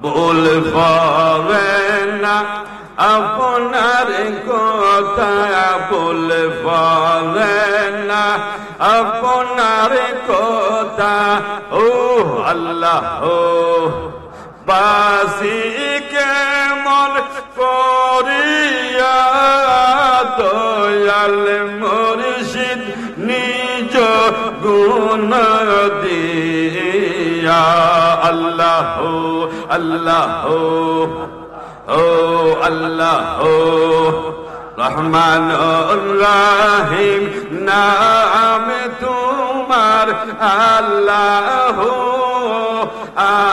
ভুল পড়ে না আপনার কথা, ভুল পড়ে না আপনার কথা। ও আল্লাহ বাসি কেমন করিয়া দয়াল মুর্শিদ নিজ গুণ দিয়া। আল্লাহ আল্লাহ ও আল্লাহ রহমান রাহিম নাম তোমার। আল্লাহ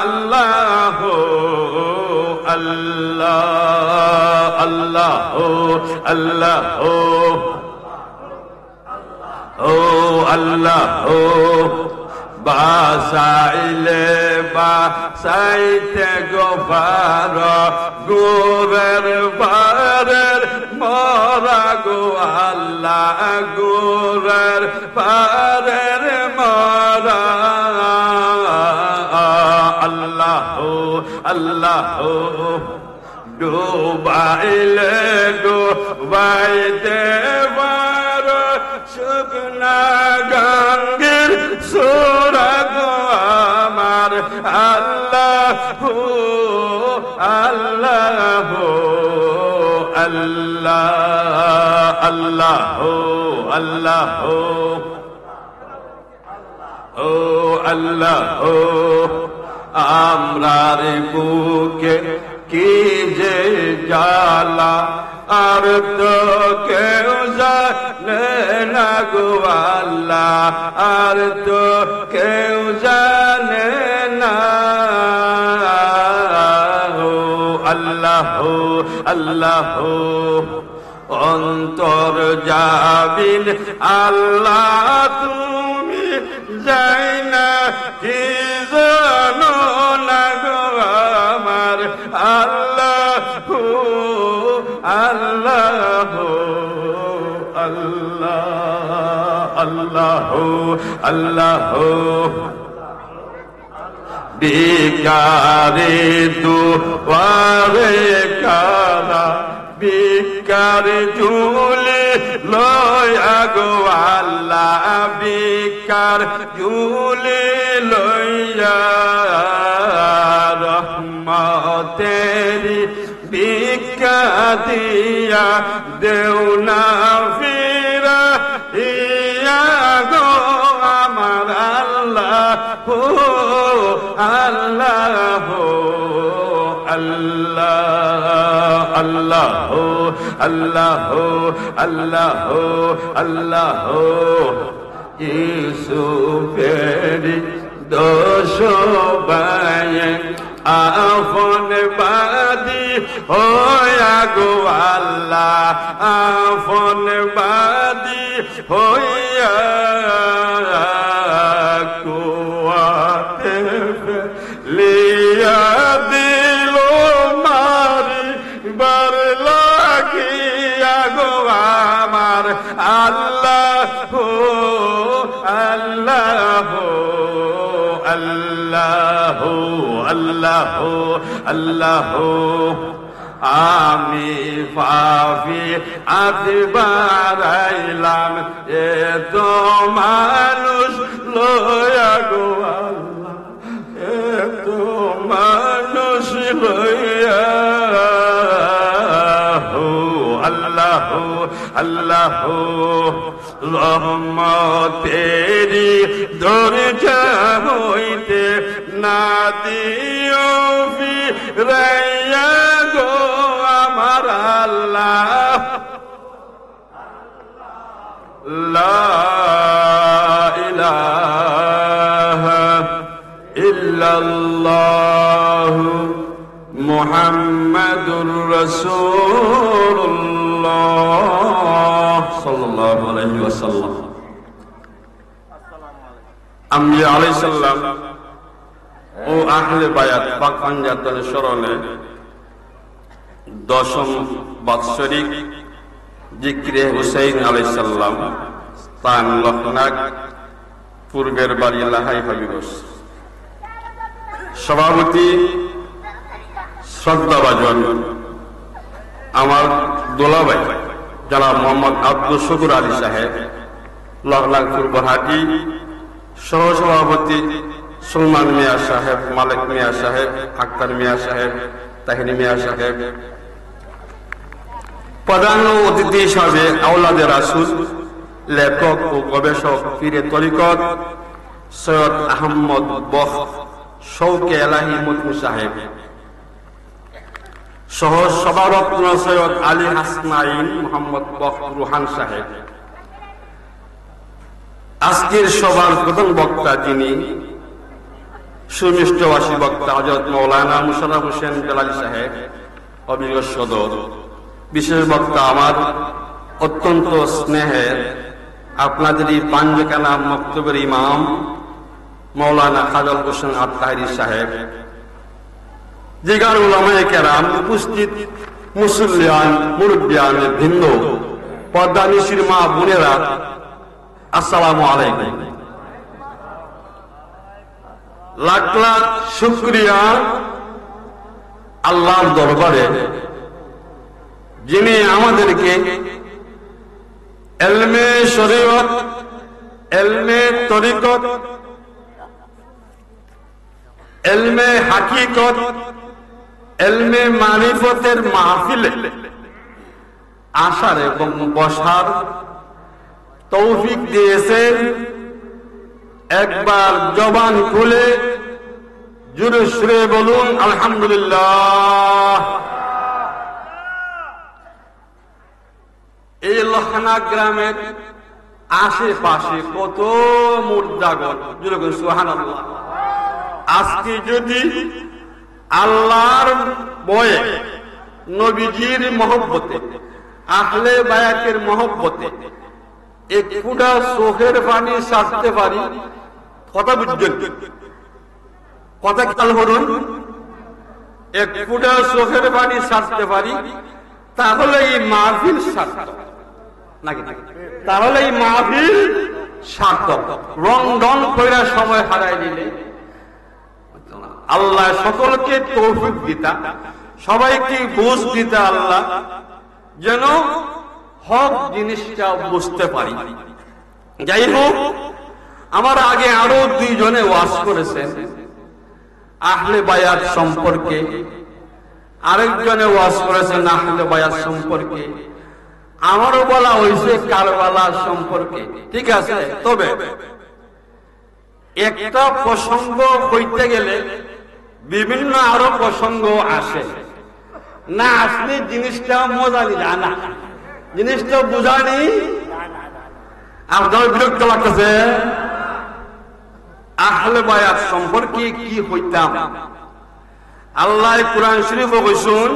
আল্লাহ আল্লাহ আল্লাহ আল্লাহ ও আল্লাহ বাসাইলে বাসাইতে গোপার গোরের বারের মরা গো আল্লাহ গোরের বারের মরা। আল্লাহ আল্লাহ ডুবাইলে ডুবাইতে বার শুকনা গঙ্গের সুরগ আমার। আল্লাহ আল্লাহ আল্লাহ আল্লাহ আল্লাহ ও আল্লাহ আমরার বুকে কি যে জ্বালা আর তো কেউ জানে না গো আল্লাহ, আর তো কেউ জানে না। আল্লাহ আল্লাহ অন্তর যাবিন আল্লাহ তুমি যাই না কি জানো না গো আমার। আল্লাহ আল্লাহ আল্লাহ আল্লাহ আল্লাহ বিকারে দুয়ারে কারা বিকার ঝুলে লয়া গো আল্লাহ বিকার ঝুলে লয়া রহমতেরি ভিক্ষা দিয়া দেও না ফিরা ইয়া গো আমার আল্লাহ আল্লাহ আল্লাহ আল্লাহ আল্লাহ আল্লাহ আল্লাহ ইউসুফেরি দোষ বায়ে আফন বাদি হইয়া গো আল্লাহ আফন বাদি হইয়া কুয়াতে লিয়া দিল মারি বার লাগিয়া গো আমার। আল্লাহ আল্লাহ আল্লাহ আল্লাহ আল্লাহ আমি পাপি আদিবারাইলাম এ তো মানুষ লয়া গো আল্লাহ এ তো মানুষ লয়া। আল্লাহ আল্লাহ রহমতেরি দরজা হইতে না দিও ফিরাইয়া গো আমার আল্লাহ। লা ইলাহা ইল্লাল্লাহ মুহাম্মাদুর রাসূলুল্লাহ সাল্লাল্লাহু আলাইহি ওয়াসাল্লাম। আম্বিয়া আলাইহিস সালাম ও আহলে বায়াত পাক পাঞ্জাতনের স্মরণে 10ম বাৎসরিক জিক্রে হুসাইন আলাইহিস সালাম স্থান লখনাক পূর্বের বাড়ি লাহাই হাবিগঞ্জ। সভাপতি শ্রদ্ধাভাজন আমার দোলাভাই জনাব মোহাম্মদ আব্দুল শুকুর আলী সাহেব, লখলাখপুর বরহাটি, সহসভাপতি সুলমান মিয়া সাহেব, মালিক মিয়া সাহেব, আক্তার মিয়া সাহেব, তাহিনী মিয়া সাহেব, প্রধান অতিথি হিসাবে আওলাদে রাসূল, লেখক ও গবেষক পীরে তরিকত সৈয়দ আহমদ বখ শৌকে এলাহি মতমু সাহেব, সহ সভারত্ন সৈয়দ আলী হাসনাইন মোহাম্মদ বখ রুহান সাহেব। আজকের সভার প্রধান বক্তা যিনি সুমিষ্টভাষী বক্তা হযরত মাওলানা মুশাররফ হোসেন বেলালী সাহেব, অভিজ্ঞ সদর। বিশেষ বক্তা আমার অত্যন্ত স্নেহের আপনাদেরই পাঞ্জকানা মক্তবের ইমাম মাওলানা খাজল হোসেন আত-তাহেরি সাহেব, জিগার উলামায়ে কেরাম, উপস্থিত মুসল্লিয়ান, মুরব্বিয়ান, ভিন্ন পর্দানিশির মা বোনেরা, আসসালামু আলাইকুম। লাখ লাখ শুকরিয়া আল্লাহর দরবারে, যিনি আমাদেরকে ইলমে শরীয়ত, ইলমে তরিকত, ইলমে হাকিকত, ইলমে মারিফতের মাহফিলে আসার এবং বসার তৌফিক দিয়েছেন। একবার জবান খুলে জোরে সুরে বলুন আলহামদুলিল্লাহ। এই লখানা গ্রামের আশেপাশে কত মুর্দাগণ, জোরে বলুন সুবহানাল্লাহ। আজকে যদি আল্লাহর ভয়ে, নবীজির মহব্বতে, আহলে বায়াতের মহব্বতে একটুটা চোখের পানি ছাড়তে পারি, কথা বুঝছেন? কথা খেয়াল করুন, একটুটা চোখের পানি ছাড়তে পারি, তাহলে এই মাহফিল সার্থক নাকি? তাহলে এই মাহফিল সার্থক। রং ঢং কইরা সময় হারাই দিলে আল্লাহ সকলকে তৌফিক দিতা, সবাইকে বুঝ দিতা আল্লাহ, যেন হক জিনিসটা বুঝতে পারি। যাই হোক, আমার আগে আরো দুইজনে ওয়াজ করেছেন আহলে বায়াত সম্পর্কে, আরেকজনে ওয়াজ করেছেন আহলে বায়াত সম্পর্কে, আমারও বলা হয়েছে কারবালা সম্পর্কে। ঠিক আছে, তবে একটা প্রসঙ্গ হইতে গেলে বিভিন্ন আরো প্রসঙ্গ আসে, না আসলে জিনিসটা মজা জানা, জিনিসটা বুঝানি আপনার বিরক্ত লাগতেছে। আহলে বায়াত সম্পর্কে কি হইতাম, আল্লাহ কুরআন শরীফে কইছেন,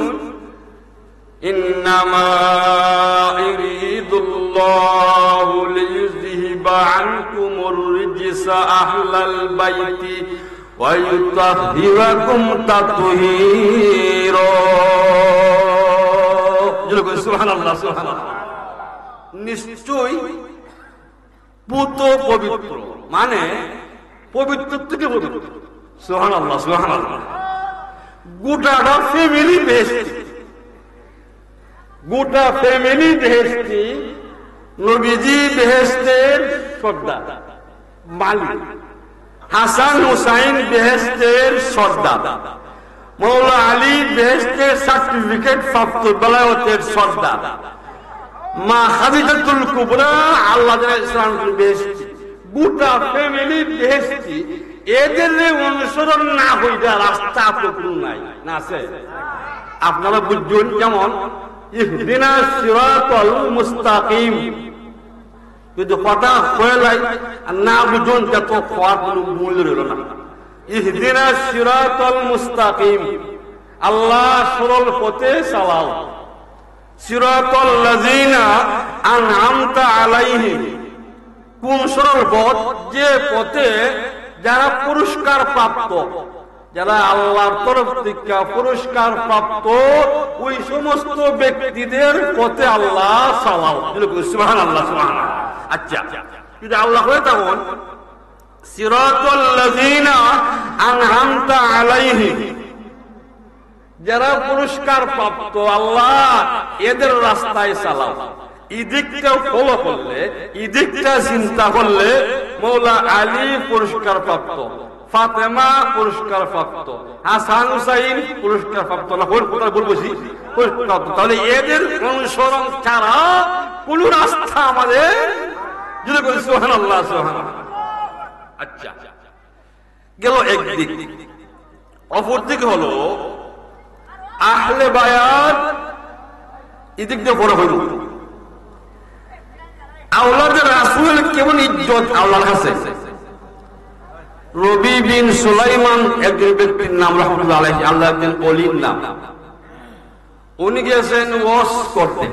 ইন্নামা ইরিদুল্লাহু লিইয়ুযহিবা আনকুমুর রিজসা আহলাল বাইতি ওয়া ইউতাহহিরাকুম তাতহীরা। সুবহানাল্লাহ, সুবহানাল্লাহ। নিশ্চয় পুত পবিত্র, মানে পবিত্র থেকে পবিত্র। সুবহানাল্লাহ, সুবহানাল্লাহ। গোটাটা ফ্যামিলি বেহেশতি, গোটা ফ্যামিলি বেহেশতি, নবীজি বেহেশতের সর্দার মালিক, হাসান হুসাইন বেহেশতের সর্দার, মৌলা আলী বেহেশতের সার্টিফিকেট প্রাপ্ত বেলায়েতের সর্দার, মা খাদিজাতুল কুবরা আল্লাহ ইসলামের বেহেশতি, গোটা ফ্যামিলি বেহেশতি। এদের অনুসরণ না হইলে রাস্তা আপনার নাই, না আছে? আপনারা বুঝুন, যেমন ইহদিনাস সিরাতাল মুস্তাকিম, যদি কথা হয়ে যায় না বুঝুন তত খাওয়ার কোনো মূল্য রইল না। ইহদিনাস সিরাতাল মুস্তাকিম, আল্লাহ সরল পথে চালাও। সিরাতাল লাযিনা আনআমতা আলাইহিম, কোন সরল পথ? যে পথে যারা পুরস্কার প্রাপ্ত, যারা আল্লাহর তরফ থেকে পুরস্কার প্রাপ্ত, ওই সমস্ত ব্যক্তিদের পথে আল্লাহ চালাও। সুবহানাল্লাহ, সুবহানাল্লাহ। আচ্ছা, যদি আল্লাহ হয়ে তখন সিরাতাল লাযিনা আনআমতা আলাইহিম, যারা পুরস্কার প্রাপ্ত আল্লাহ এদের রাস্তায় চালাও। ইদিকটা ফলো করলে, ইদিকটা চিন্তা করলে মৌলা আলী পুরস্কার প্রাপ্ত, ফাতেমা পুরস্কার প্রাপ্ত, হাসান হুসাইন পুরস্কার প্রাপ্ত না, বলবছি তাহলে এদের অনুসরণ ছাড়া কোন রাস্তা আমাদের যদি বলি সুবহানাল্লাহ সুবহানাল্লাহ। আচ্ছা, গেল একদিক। অপরদিকে হলো আহলে বায়াত, এদিক দিয়ে বড় হইল আওলাদের রাসূল কেমন ইজ্জত আল্লাহর কাছে। রবি বিন সুলাইমান একজন ব্যক্তির নাম রাহমাতুল্লাহ আলাইহি, আল্লাহ একজন ওলির নাম। উনি গেছেন ওয়াজ করতে,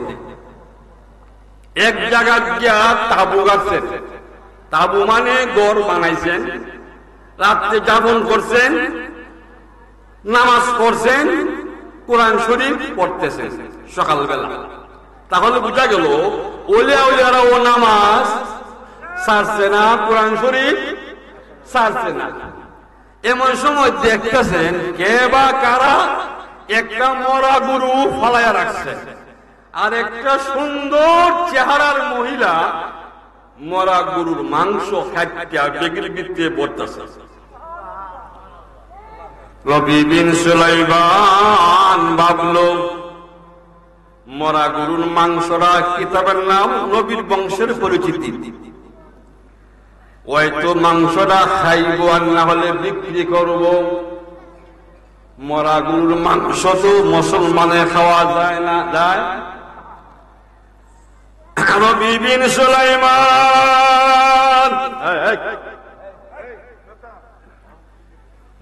এক জায়গা গিয়া তাবু গাছেন। তাবু মানে ঘর বানাইছেন, রাত্রে যাপন করছেন, নামাজ পড়ছেন, কোরআন শরীফ পড়তেছেন সকালবেলা। তাহলে বোঝা গেল ওলিয়া ওলিয়ারা ও নামাজ ছাড়ছে না, কোরআন শরীফ ছাড়ছে না। এমন সময় দেখতেছেন কে বা কারা একটা মরা গরু ফলাইয়া রাখছে, আর একটা সুন্দর চেহারার মহিলা মরা গরুর মাংস খাইয়া বেগির ভিতরে পড়তেছে। রবি বিন সুলাইমান ভাবলো মরা গরুর মাংসটা, কিতাবের নাম নবীর বংশের পরিচিতি, হয়তো মাংসটা খাইব আর না হলে বিক্রি করব। মরা গরুর মাংস তো মুসলমানে খাওয়া যায় না, যায়। রবি বিন সুলাইমান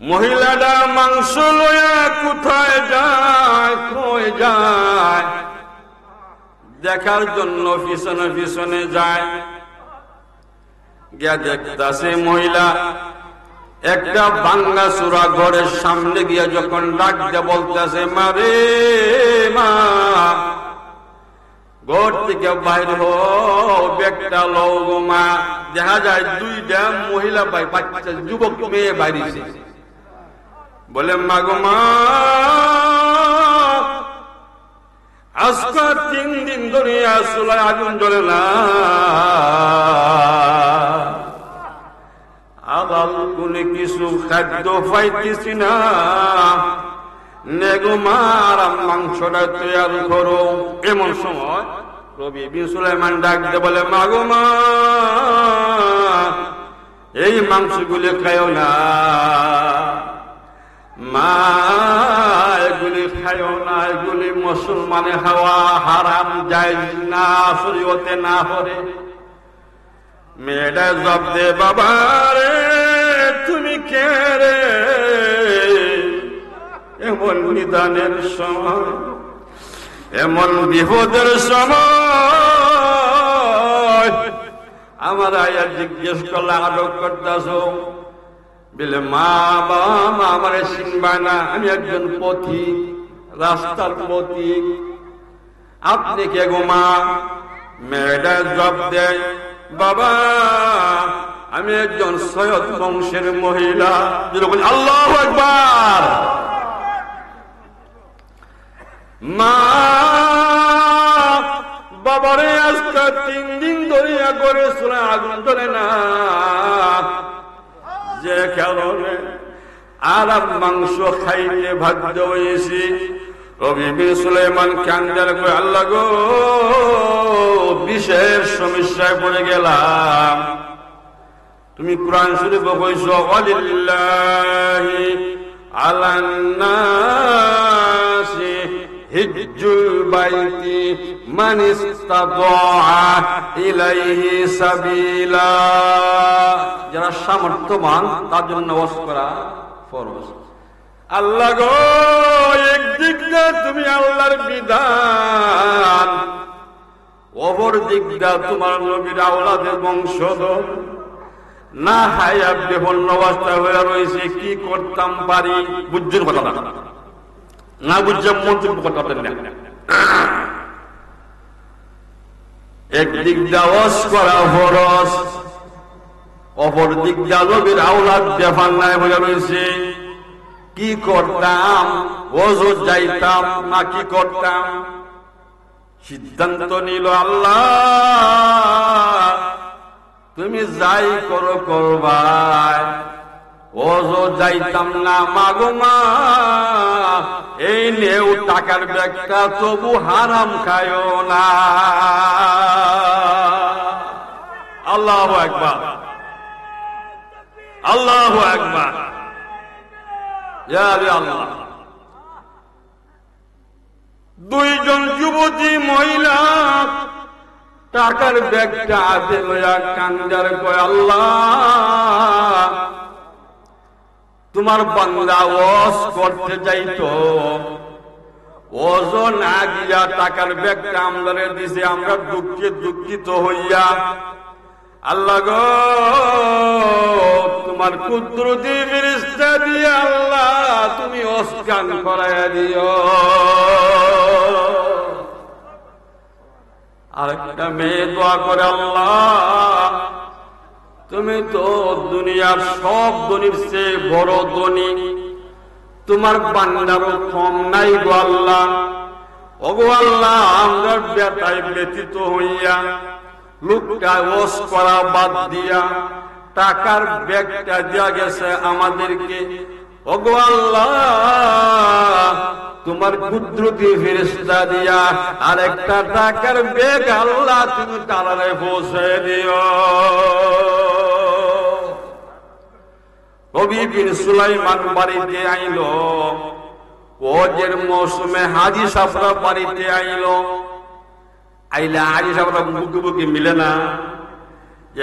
মহিলাটা মাংস লয়া কোথায় যায়, কই যায় দেখার জন্য পিছনে পিছনে যায়। গিয়া দেখতাছে মহিলা একটা ভাঙ্গা চূড়া ঘরের সামনে গিয়া যখন ডাক দিয়ে বলতেছে মারে মা, ঘর থেকে বাইর হও, ব্যাগটা লও গো মা। দেখা যায় দুইটা মহিলা বাচ্চা যুবক মেয়ে বাইরেছে। বলে মা গো মা, আজকে 3 দিন ধরে চুলায় আগুন জ্বলে না, আবার কোন কিছু খাদ্য পাইতেছি না, নেগো মার মাংসটা তৈরি করো। এমন সময় রবি বিন সুলাইমান ডাক দিয়ে বলে মা গো মা, এই মাংসগুলি খাইও না মা, এগুলি খাইও না, এগুলি মুসলমানে খাওয়া হারাম, জায়েজ না, শরীয়তে না পড়ে। মেয়েটা জব দে বাবা রে, তুমি কে রে? এমন নিদানের সময়, এমন বিপদের সময় আমার আয়া জিজ্ঞেস করলে আটক করতেছ। বলে মা বাবা, মা আমার চিনবায় না, আমি একজন পথিক, রাস্তার পথিক। আপনি কে গো মা? মেয়েটা জব দেয় বাবা, আমি একজন সৈয়দ বংশের মহিলা। আল্লাহু আকবার। মা বাবারে আজকে 3 দিন ধরিয়া করে চুলা আগুন ধরে না, যে কারণে আর মাংস খাইতে বাধ্য হয়েছি। রবি বিন সুলাইমান কান্দার কই আল্লাহ গো, বিশেষ সমস্যায় পড়ে গেলাম। তুমি কোরআন শরীফে কইছো ওয়ালিল্লাহি আলান নাসি হিজ্জুল বাইতি মান ইসতাতাআ ইলাইহি সাবিলা, যারা সামর্থ্যবান তার জন্য ওয়াজ করা ফরজ। আল্লাহ গো, একদিক দিয়ে তুমি আল্লাহর বিধান, অপর দিক দিয়ে তোমার নবীর আওলাদের বংশধর না হায়া বিপন্ন অবস্থা হয়ে রয়েছে, কি করতাম পারি? বুঝছেন কথা না বুঝছে মন্তব্য করতেন না। একদিক দিয়ে ওয়াজ করা ফরজ, অপর দিক দিয়ে নবীর আওলাদ বেফান নাই হয়ে রয়েছে, কি করতাম? ওযো যাইতাম না কি করতাম? সিদ্ধান্ত নিল আল্লাহ তুমি যাই করো করবাই, ওযো যাইতাম না মাগো মা, এই নেও টাকার ব্যাগটা, তবু হারাম খায়ও না। আল্লাহু আকবার, আল্লাহু আকবার, ইয়া আল্লাহ। দুইজন যুবতী মহিলা টাকার ব্যাগটা হাতে লইয়া কান্দার কয় আল্লাহ তোমার বান্দা ওয়াজ করতে যাইতো, ওযো না দিয়া টাকার ব্যাগটা আমাদের দিছে, আমরা দুঃখিত হইয়া আল্লাহ গো তোমার কুদরতি ফেরেশতা দিয়ে আল্লাহ তুমি ওসকান করাইয়া দিও। আরেকটা মেয়ে দোয়া করে আল্লাহ তুমি তো দুনিয়ার সব ধনীর চেয়ে বড় ধনী, তোমার বান্দারও কম নাই গো আল্লাহ। ওগো আল্লাহ আমরা বেতায় ব্যতীত হইয়া লোকটা ওয়াজ করা বাদ দিয়া টাকার ব্যাগটা দিয়া গেছে আমাদেরকে, ওগো আল্লাহ তোমার কুদরতি ফেরেশতা দিয়া আরেকটা টাকার ব্যাগ আল্লাহ তুমি তারারে পৌঁছে দিও। নবী বিন সুলাইমান বাড়িতে আইলো, ওজের মৌসুমে হাজী সাহেবরা বাড়িতে আইলো। আইলা হাজী সাহেবরা মুখোমুখি মিলে না,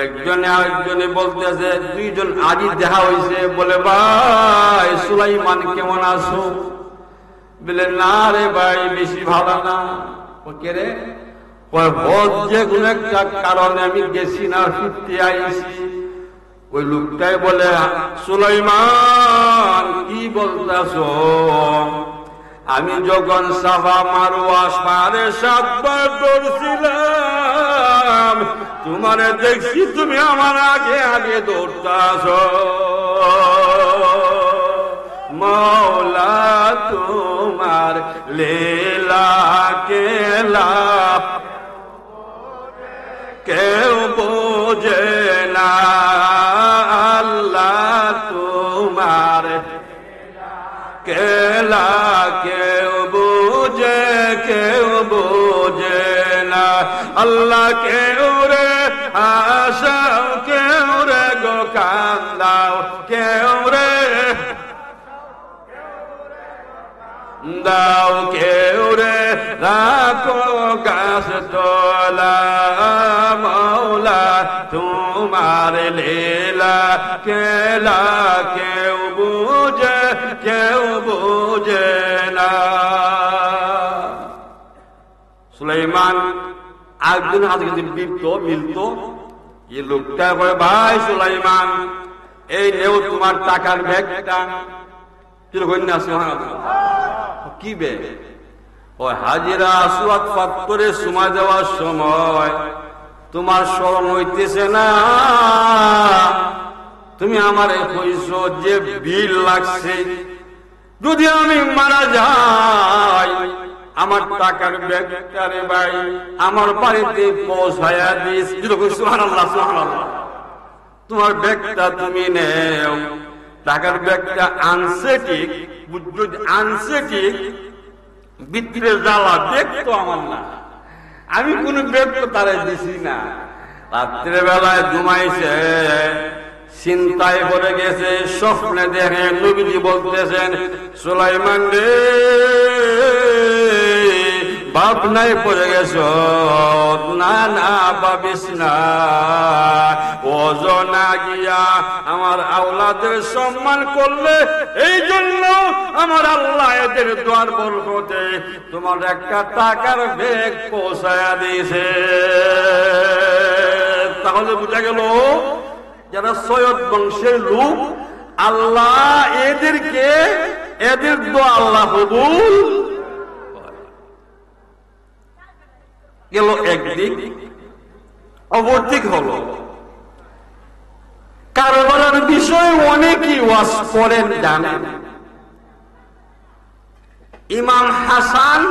একজনে আরেকজনে বলতেছে, দুইজন হাজী দেখা হয়েছে, বলে ভাই সুলাইমান কেমন আছো? বলে না রে ভাই বেশি ভালো না। ও কে রে? যে কোন একটা কারণে আমি গেছি না, ফিরতে আইছি। ওই লোকটাই বলে সুলাইমান কি বলতেছ? আমি যখন সাফা মারওয়া পারে 7 বার দৌড়ছিলাম, তোমারে দেখছি তুমি আমার আগে আগে দৌড়তাছ। মৌলা তোমার লীলা কেলা কেউ বোঝে না, আল্লাহ তোমার কেলা কেউ বোঝে না। আল্লাহ কেউ রে আশাও, কেউ রে গো কান্দাও, কেউ রে দাও, কেউ রে রাখো গাছ তোলা। মৌলা তোমার লীলা কেলা কেউ বুঝে না। সুলাইমান একদিন হাতে মিলতো, এই লোকটা বলে ভাই সুলাইমান এই নেও তোমার টাকার ব্যাগটা। কি ব্যাগ? ওই হাজিরা আসওয়াদ পাত্তরে সময় দেওয়ার সময় তোমার স্মরণ হইতেছে না? তুমি আমারে কইছো যে বিল লাগছে, যদি আমি মারা যাই আমার টাকার ব্যাগটা রে ভাই আমার বাড়িতে পৌঁছায়া দিস। সুবহানাল্লাহ, সুবহানাল্লাহ। তোমার ব্যাগটা তুমি নেও। টাকার ব্যাগটা আনছে ঠিক, আনছে ঠিক, ভিতরে জ্বালা, ব্যাগ তো আমার না, আমি কোন ব্যাগ তো তারে দিছি না। রাত্রে বেলায় ঘুমাইছে, চিন্তায় পড়ে গেছে, স্বপ্নে দেখে নবীজি বলতেছেন সুলাইমান রে ভাবনায় পড়ে গেছ। না না ভাবিস না, ওজনা গিয়া আমার আওলাদের সম্মান করলে এই জন্য আমার আল্লাহ এদের দোয়ার বরকতে তোমার একটা টাকার ব্যাগ পৌঁছায়া দিয়েছে। তাহলে বুঝা গেল যারা সৈয়দ বংশের লোক, আল্লাহ এদেরকে, এদের দোয়া আল্লাহ কবুল গেল একদিক। অপরদিক হলো কারবারের বিষয়ে অনেকেই ওয়াজ করেন জানেন, ইমাম হাসান,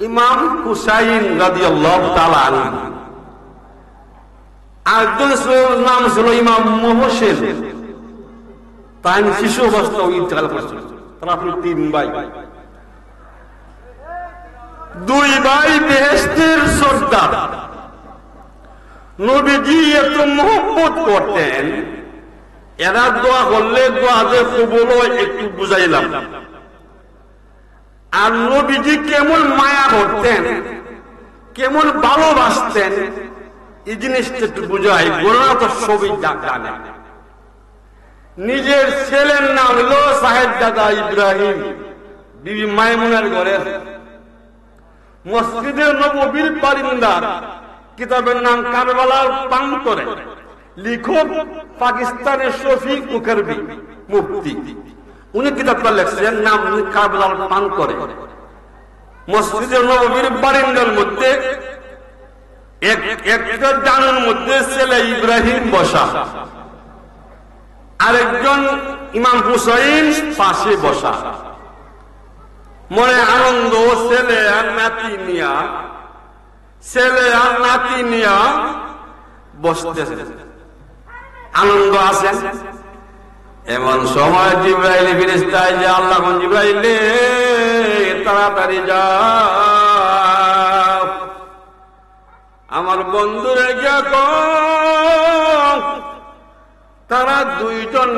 ইমাম হুসাইন রাদিয়াল্লাহু তাআলা আনহু। আরেকজন নাম ছিল ইমাম মুহসিন, তাই শিশু অবস্থায় ইন্তেকাল করেছিল। তারা তিন ভাই, দুই ভাই বেহেশতের সর্দার। নবীজি এত মহব্বত করতেন, এরা দোয়া করলে দোয়া যে কবুল হয় একটু বুঝাইলাম। আর নবীজি কেমন মায়া করতেন, কেমন ভালোবাসতেন, এই জিনিসটা একটু বুঝাই। গোনা তো সবই জানে। নিজের ছেলের নাম হলো সাহেবজাদা ইব্রাহিম, বিবি মাইমুনার ঘরের। মসজিদে নববীর বারিন্দার, কিতাবের নাম কারবালার প্রান্তরে। লিখক পাকিস্তানের শফিক মুখারবি মুফতি, উনি কিতাবটা লেখছেন, নাম কারবালার প্রান্তরে। মসজিদে নববীর বারিন্দার মধ্যে একটা ডানের মধ্যে ছেলে ইব্রাহিম বসা, আরেকজন ইমাম হুসাইন পাশে বসা। মনে আনন্দ, ছেলে আর নাতি নিয়া, ছেলে আর নাতি নিয়া বসতেছে, আনন্দ আছে। এমন সময় জিবরাইল ফেরেশতা যে আল্লাহ জিবরাইল তাড়াতাড়ি যাও, আমার বন্ধুরে গিয়া কও তারা দুইজন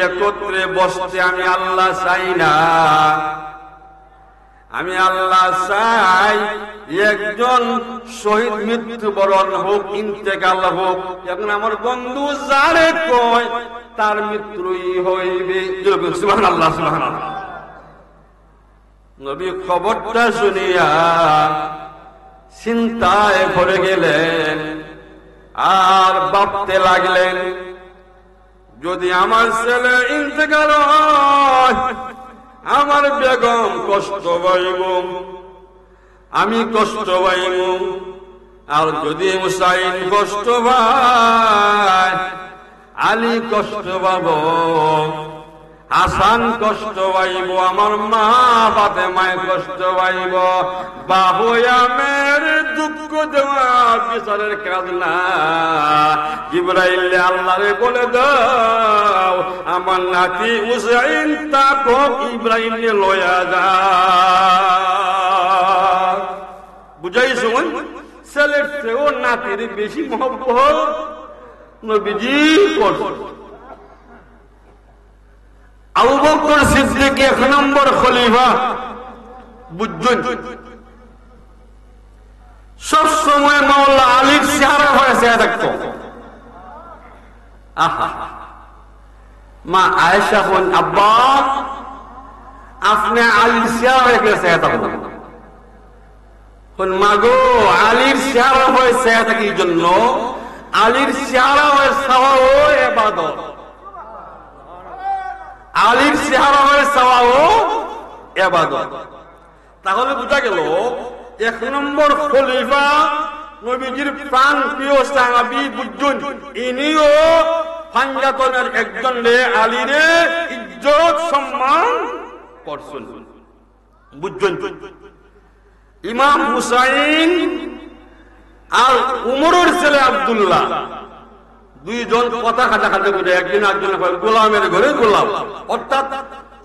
একত্রে বসতে আমি আল্লাহ চাই না। আমি আল্লাহ চাই একজন শহীদ মৃত্যুবরণ হোক, ইন্তেকাল হোক। এখন আমার বন্ধু যারে কয় তার মৃত্যুই হইবে। সুবহানাল্লাহ, সুবহানাল্লাহ। নবী খবরটা শুনিয়া চিন্তায় পড়ে গেলেন, আর ভাবতে লাগলেন, যদি আমার ছেলে ইন্তেকাল হয় আমার বেগম কষ্ট পাইব, আমি কষ্ট পাইব। আর যদি হুসাইন কষ্ট পায়, আলী কষ্ট পাব, হাসান কষ্ট পাইব, আমার মা ফাতেমায় কষ্ট পাইব। বাবু আমের দুঃখ দেওয়া বিচারের কাজ না। জিবরাইল আল্লাহরে বলে দাও আমার নাতি হুসাইন তাকে ইব্রাহিম লয়া যা। বুঝাইছো? ছেলের চেয়েও নাতির বেশি মহব্বত নবীজি করছেন। আবু বকর সিদ্দিক 1 নম্বর খলিফা, বুঝছেন, সব সময় মাওলা আলীর চেহারা হয়েছে থাকতো। আহা, মা আয়েশা বলেন, আব্বা আপনি আলীর চেহারা হয়ে গেছে থাকতো। মা গো, আলীর চেহারা হয়েছে থাকি জন্য আলীর চেহারা হয়ে সওয়াব ও ইবাদত, আলীর চেহারা হয়ে সওয়াব ও ইবাদত। তাহলে বুঝা গেল 1 নম্বর খলিফা নবীজির প্রাণ প্রিয় সাহাবী, বুঝুন, ইনিও পাঞ্জাতনের একজন আলীরে ইজ্জত সম্মান করছেন। বুঝুন, ইমাম হুসাইন আর উমরের ছেলে আব্দুল্লাহ দুইজন কথা কাটাকাটি করে একদিন একজন গোলামের ঘরে গোলাম, অর্থাৎ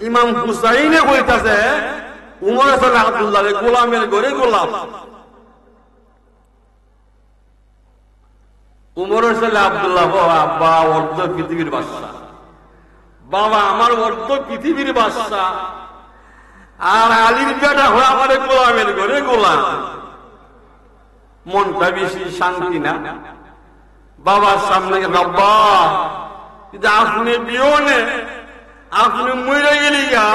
ইমাম হুসাইনে কইতাছে উমরের ছেলে আব্দুল্লাহ গোলামের ঘরে গোলাম। উমরের ছেলে আব্দুল্লাহ, আব্বা অর্ধ পৃথিবীর বাদশা, বাবা আমার অর্ধ পৃথিবীর বাদশা, আর আলীর বেটা হয়ে আমার গোলামের ঘরে গোলাম। মনটা বেশি শান্তি না। বাবার সামনে বাবা আপনি বিয়নে আপনি মরে গেলি গা,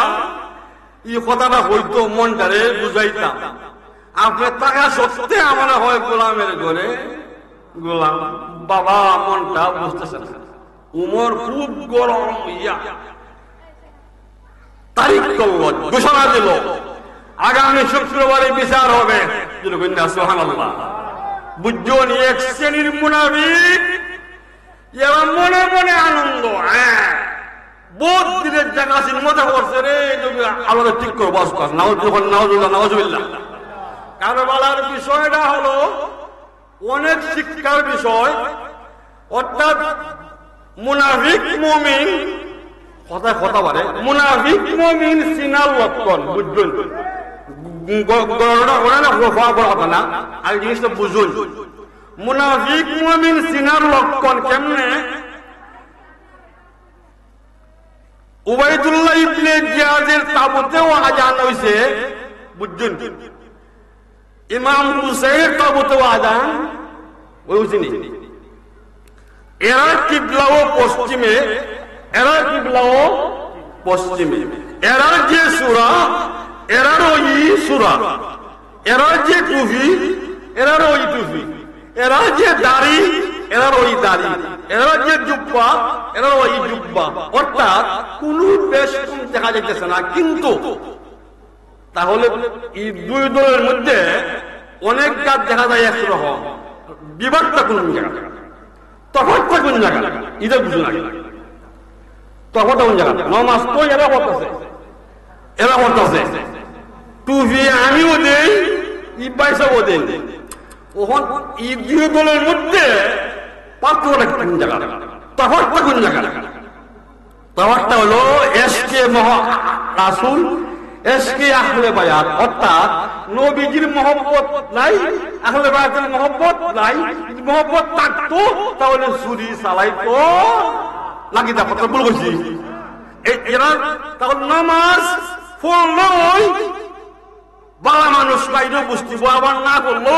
এই কথাটা হইতো মনটারে বুঝাইতাম। আপনি টাকা সত্যি আমার হয় গোলামের ঘরে গোলাম। বাবা মনটা বুঝতেছে না। উমর খুব গরম ইয়া তারিখ করল, ঘোষণা দিল আগামী শুক্রবারে বিচার হবে। সুবহানাল্লাহ। বুঝছেন, এক শ্রেণীর মুনাফিক এরা মনে মনে আনন্দ, বহুত দিনের জায়গা আছে মজা করছে রে আলাদা ঠিক করে বস কর নাউজুবিল্লাহ। কারবালার বিষয়টা হলো অনেক শিক্ষার বিষয়, অর্থাৎ মুনাফিক মুমিন কথা বলে, মুনাফিক মুমিন সিনার লক্ষণ বুঝবেন না, আর জিনিসটা বুঝুন। মুনাফিক মুমিন সিনার লক্ষণ কেমনে? উবাইদুল্লাহ ইবনে জিয়াদের তাবুতেও আযান হইছে বুঝছেন, ইমাম হুসাইনের তাবুতেও আযান হইছেনি। এরা কিবলাও পশ্চিমে, এরা কিবলাও পশ্চিমে, এরা যে সূরা এরার ওই সূরা, এরা যে টুপি এরার ওই টুপি, এরা যে দাড়ি এরার ওই দাড়ি, এরা যে জুব্বা এরার ওই জুব্বা, অর্থাৎ কোন বেশ দেখা যাইতেছে না। কিন্তু তাহলে এই দুই দলের মধ্যে অনেক কাজ দেখা যায় একরকম, বিবাদটা কোন জায়গা, তফাৎটা কোন জায়গা এটা বুঝুন আগে। তফাৎটা কোন জায়গা? নামাজ তো এরা করতেছে, এরা করতেছে, টুপি আমিও দেই, ই পয়সাও দেই, ওখান এই দুই দলের মধ্যে পার্থক্যটা কোন জায়গা, তফাৎটা কোন জায়গা? তফাৎটা হলো এসকে রাসূল, এসকে আহলে বায়াত, অর্থাৎ নবীজির মহব্বত নাই, আহলে বায়াতের মহব্বত নাই। মহব্বত থাকতো তাহলে ছুরি চালাইতো লাগি দা কথা ভুল কইছি। এরা তাহলে নামাজ পড়লই বালা মানুষ বাইরে বুঝতে আবার না করলো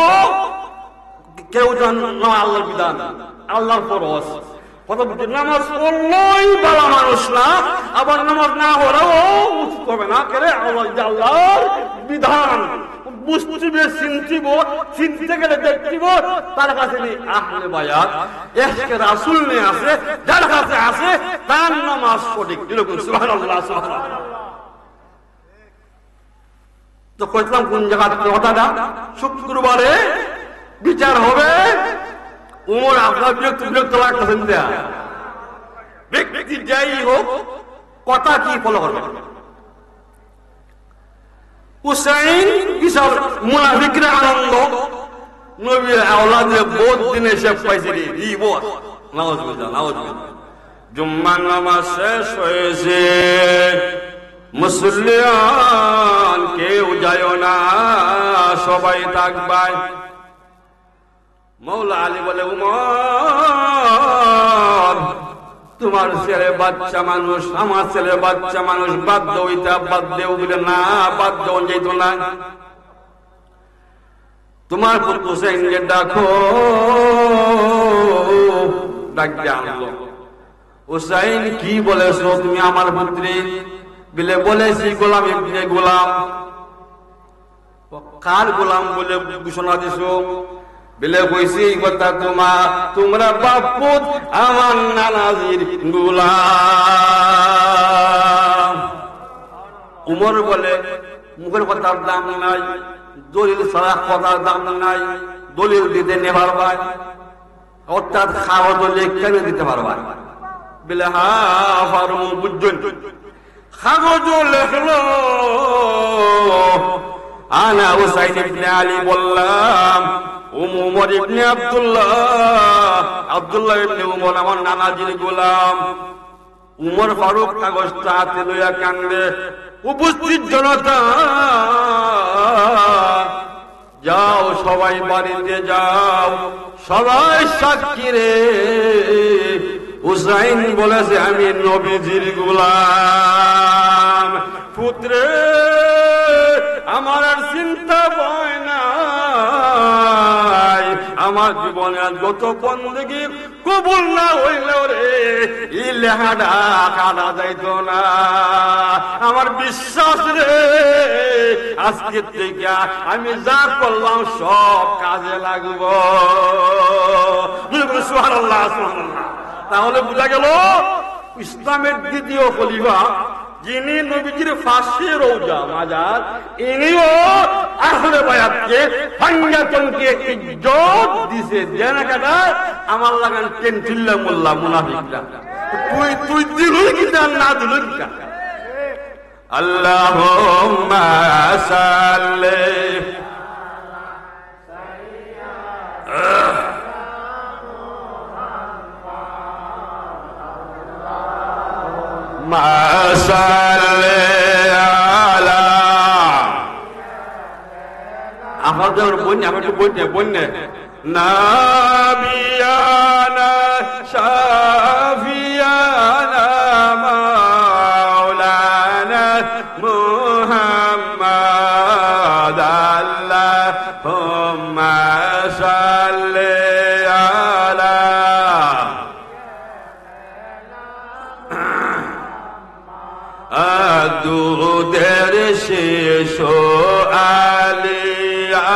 কেউ জান না আল্লাহর বিধান, আল্লাহর ফরজ কথা বুঝছে। নামাজ পড়লই বালা মানুষ না, আবার নামাজ না হলেও উচিত হবে না, কেন আল্লাহর বিধান বুঝতিবে, চিনতিব, চিনতে গেলে দেখতিব, তার কাছে নেই আহলে বায়াত, এসকে রাসূল নিয়ে আছে, যার কাছে আছে তার নামাজ সঠিক। এরকম সুবহানাল্লাহ সুবহানাল্লাহ। তো কইলাম কোন জায়গা কথাটা, শুক্রবারে বিচার হবে। উমর আপনার বিরক্ত লাগতেছেন, ব্যক্তি যাই হোক কথা কি ফলো করবে। হুসাইন বিশাল মুনাফিকরা আনন্দ, নবীর আওলাদে বহুত দিনে শেষ পাইছে রে রিবত, নাউজুবিল্লাহ নাউজুবিল্লাহ। জুম্মার নামাজ শেষ হয়েছে, মুসলিয়ান কেউ যায় না, সবাই থাকবাই। মৌলা আলী বলে, উমর তোমার ছেলে বাচ্চা মানুষ, আমার ছেলে বাচ্চা মানুষ, বাধ্য হইতা বাধ্য বলে না, বাধ্য যেত না। তোমার পুত্র হুসাইনকে ডাকো, ডাকতে আনলো। হুসাইন কি বলেছো তুমি আমার পুত্রী? বলে বলেছি গোলাম ইবনে গোলাম। কার গোলাম বলে ঘোষণা দিছো? বলে কইছি কথা তোমরা বাপুত আমার নানাজির গোলাম। উমর বলে মুখের কথার দাম নাই, দলিল ছাড়া কথার দাম নাই, দলিল দিতে নেবার ভাই, অর্থাৎ খাওয়া দলিল কেন দিতে পারবা? বলে হ্যাঁ পারবো, বুঝছেন। কাগজ লেখলো, আনা হুসাইন ইবনে আলী বললাম, উমর ইবনে আব্দুল্লাহ ইবনে উমর আমার নানাজির গোলাম। উমর ফারুক কাগজটা হাতে লইয়া কান্দে। উপস্থিত জনতা, যাও সবাই বাড়িতে যাও, সবাই সাক্ষী রে, হুসাইন বলেছে আমি নবীজির গোলাম। পুত্রে আমার আর চিন্তা ভয় নাই, আমার জীবনের যত বন্দেগী কবুল না হইলেও রে এই লেখাটা কাটা যাইত না। আমার বিশ্বাস রে, আজকে থেকে আমি যা করলাম সব কাজে লাগবো। সুবহানাল্লাহ সুবহানাল্লাহ। তাহলে বোঝা গেল ইসলামের দ্বিতীয় খলিফা, যিনি নবীজির ফাঁসি রওজা মাজার, ইনিও আহলে বায়াতকে ফাঙ্গাতনকে ইজ্জত দিছে। দেনা কাটা আমার লাগান টেনটিল্লা মোল্লা মুনাফিকরা। তুই দিলই কিতা না দিল কিতা আল্লাহুম্মা সাল্লি মা সাল্লি আলা আমাদের বন্যে নাবিয়ানা শাফিয়ানা মাওলানা মুহাম্মাদ আল্লাহুম্মা সাল্লি আলা দুধের শেষ আলী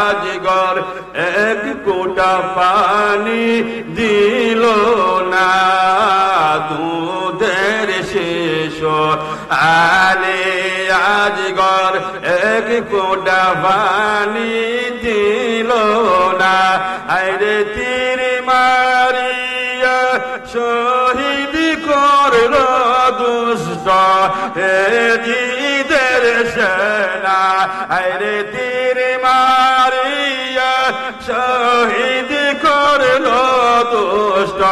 আজগর এক ফোঁটা পানি দিল না দুধের শেষ আলী আজগর এক ফোঁটা পানি দিল না আরে তীর মারিয়া শহীদ করল দুষ্ট জিদের সেনা আরে তীর মারিয়া শহীদ করল দুষ্ট